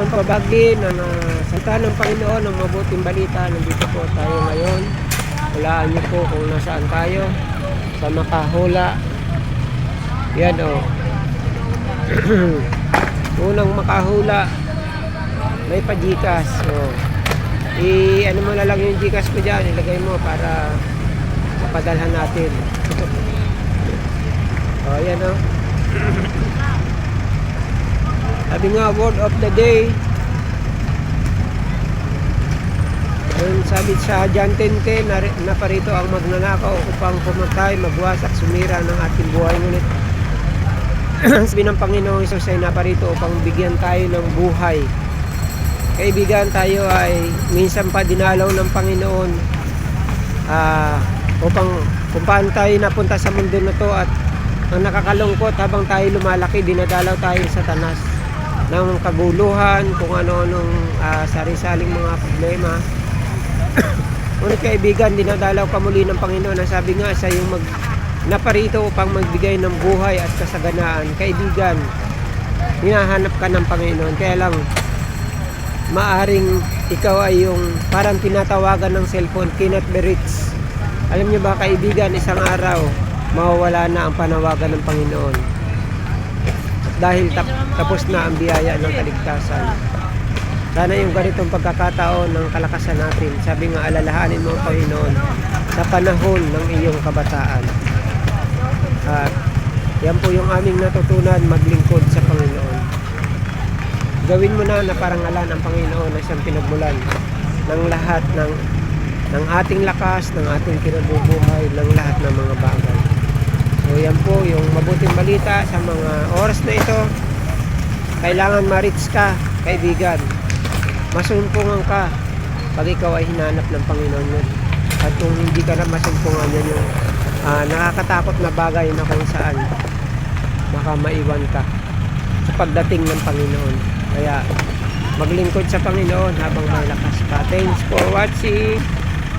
Mga kabagli na nasalita ng Panginoon ng mabuting balita. Nandito po tayo ngayon. Hulaan niyo po kung nasaan tayo. Sa Makahula. Yan o. Unang Makahula. May pa-Gcash. So, ano mo na lang yung Gcash ko dyan. Ilagay mo para mapadalhan natin. O, yan o. Sabi nga, word of the day. Sabi sa John 10:10 na parito ang magnanakaw upang pumatay, magwasak, sumira ng ating buhay. Ngunit sabi ng Panginoong Hesus ay naparito upang bigyan tayo ng buhay. Kaibigan, tayo ay minsan pa dinalaw ng Panginoon upang kung paano tayo napunta sa mundo na to. At ang nakakalungkot, habang tayo lumalaki, dinadalaw tayo sa Satanas ng kaguluhan, kung ano-anong sari-saling mga problema. Ngunit kaibigan, dinadalaw ka muli ng Panginoon. Ang sabi nga sa yung naparito upang magbigay ng buhay at kasaganaan. Kaibigan, hinahanap ka ng Panginoon. Kaya lang, maaring ikaw ay yung parang tinatawagan ng cellphone, cannot be reached. Alam niyo ba kaibigan, isang araw mawawala na ang panawagan ng Panginoon. Dahil tapos na ang biyaya ng kaligtasan. Sana yung ganitong pagkakataon ng kalakasan natin. Sabi nga, alalahanin mo ang Panginoon sa panahon ng iyong kabataan. At yan po yung aming natutunan, maglingkod sa Panginoon. Gawin mo na parangalan ang Panginoon na siyang pinagmulan ng lahat ng ating lakas, ng ating kinabubuhay, ng lahat ng mga bagay. So yan po yung mabuting balita sa mga oras na ito. Kailangan ma-reach ka, kaibigan. Masumpungan ka pag ikaw ay hinanap ng Panginoon mo. At kung hindi ka na masumpungan, yan yung nakakatakot na bagay na kung saan baka maiwan ka sa pagdating ng Panginoon. Kaya maglingkod sa Panginoon habang may lakas pa. Thanks for watching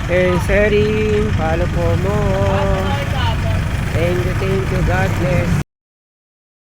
and sharing. Follow for more. Thank you, God bless.